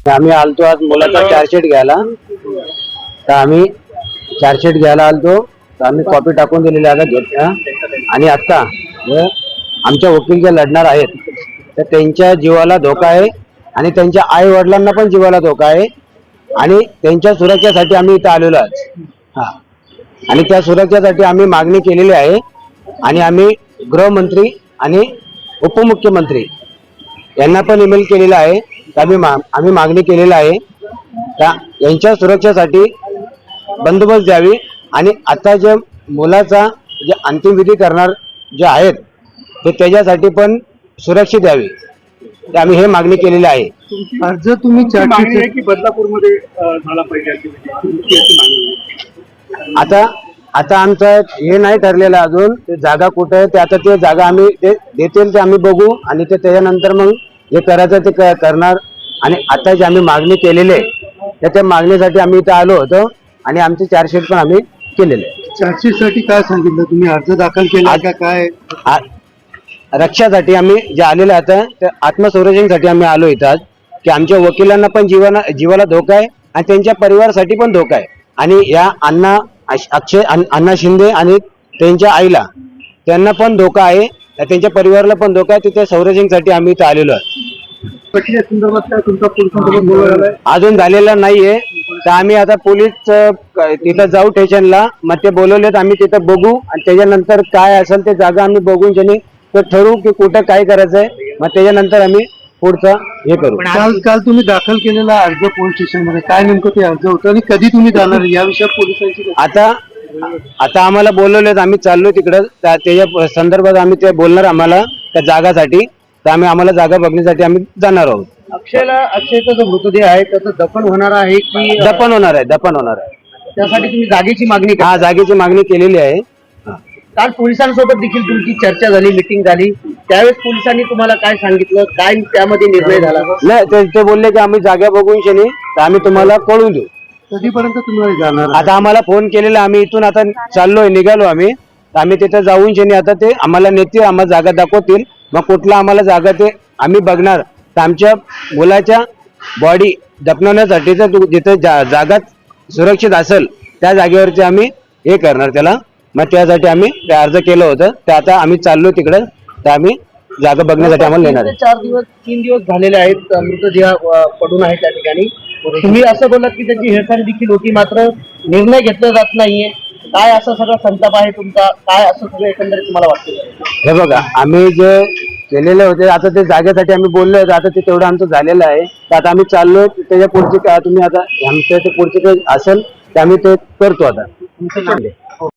आम्ही आलतो आज मुलाचा चार्जशीट घ्यायला, तर आम्ही चार्जशीट घ्यायला आलतो, तर आम्ही कॉपी टाकून दिलेली आता घेतल्या. आणि आता आमच्या वकील जे लढणार आहेत तर त्यांच्या जीवाला धोका आहे आणि त्यांच्या आई वडिलांना पण जीवाला धोका आहे आणि त्यांच्या सुरक्षेसाठी आम्ही इथं आलेलो आहोत. हा, आणि त्या सुरक्षेसाठी आम्ही मागणी केलेली आहे आणि आम्ही गृहमंत्री आणि उपमुख्यमंत्री यांना पण ईमेल केलेला आहे. आम्ही मागणी केलेली आहे का यांच्या सुरक्षेसाठी बंदोबस्त द्यावी आणि आता जे मुलाचा जे अंतिम विधी करणार जे आहेत ते त्याच्यासाठी पण सुरक्षित द्यावी, ते आम्ही हे मागणी केलेली आहे. अर्ज तुम्ही मागणी की बदलापूरमध्ये झाला पाहिजे आता आमचं हे नाही ठरलेलं अजून, ते जागा कुठे आहे ते आता ते जागा आम्ही ते देतील ते आम्ही बघू आणि ते त्याच्यानंतर मग जे करायचं ते करणार. आणि आता जे आम्ही मागणी केलेली आहे त्या मागणीसाठी आम्ही इथं आलो होतो आणि आमची चार्जशीट पण आम्ही केलेले आहे. चार्जशीट साठी काय सांगितलं तुम्ही? अर्ज दाखल केला का काय? रक्षासाठी आम्ही जे आलेलं आता ते आत्मसंरक्षणासाठी आम्ही आलो इथं की आमच्या वकिलांना पण जीवाला धोका आहे आणि त्यांच्या परिवारासाठी पण धोका आहे. आणि या अण्णा शिंदे आणि त्यांच्या आईला त्यांना पण धोका आहे, त्यांच्या परिवाराला पण धोका आहे. तिथे संरक्षणासाठी आम्ही इथं आलेलो आहे. अजून झालेला नाहीये, तर आम्ही आता पोलीस तिथं जाऊ स्टेशनला, मग ते बोलवलेत आम्ही तिथं बघू आणि त्याच्यानंतर काय असेल ते जागा आम्ही बघून त्यांनी तर ठरवू की कुठं काय करायचंय, मग त्याच्यानंतर आम्ही पुढचं हे करू. काल तुम्ही दाखल केलेला अर्ज पोलीस स्टेशन मध्ये काय नेमकं ते अर्ज होतं आणि कधी तुम्ही जाणार या विषयात पोलिसांची? आता आम्हाला बोलवलेत, आम्ही चाललो तिकडं, त्याच्या संदर्भात आम्ही ते बोलणार आम्हाला त्या जागासाठी, तर आम्हाला जागा बघण्यासाठी आम्ही जाणार आहोत. अक्षयचा जो मृतदेह आहे त्याचं दफन होणार आहे की दफन होणार आहे? त्यासाठी तुम्ही जागेची मागणी हा, जागेची मागणी केलेली आहे. काल पोलिसांसोबत देखील तुमची चर्चा झाली, मिटिंग झाली, त्यावेळेस पोलिसांनी तुम्हाला काय सांगितलं, काय त्यामध्ये निर्णय झाला? नाही, ते बोलले की आम्ही जागा बघून शनी तर आम्ही तुम्हाला कळवून देऊ. कधीपर्यंत तुम्हाला जाणार? आता आम्हाला फोन केलेला, आम्ही इथून आता चाललोय, निघालो आम्ही, तर आम्ही तिथे जाऊन शनी आता ते आम्हाला नेतील, आम्हाला जागा दाखवतील, मग कुठला आम्हाला जागा ते आम्ही बघणार. तर आमच्या मुलाच्या बॉडी दफनवण्यासाठी जिथे जागा सुरक्षित असेल त्या जागेवरती आम्ही हे करणार त्याला. मग त्यासाठी आम्ही ते अर्ज केलं होतं, ते आता आम्ही चाललो तिकडं, तर आम्ही जागा बघण्यासाठी आम्हाला नेणार आहे. 3 दिवस झालेले आहेत, मृतदेह पडून आहे त्या ठिकाणी. तुम्ही असं बोललात की त्याची हेळसांड देखील होती, मात्र निर्णय घेतला जात नाहीये. काय असं सगळं संताप आहे तुमचा, काय असं सगळं एकंदरीत तुम्हाला वाटतं? हे बघा, आम्ही जे केलेले होते आता ते जागेसाठी आम्ही बोललो होतो, आता ते तेवढं आमचं झालेलं आहे. तर आता आम्ही चाललोय, त्याच्या पुढची तुम्ही आता आमच्या ते पुढचे काही असेल ते आम्ही ते करतो आता.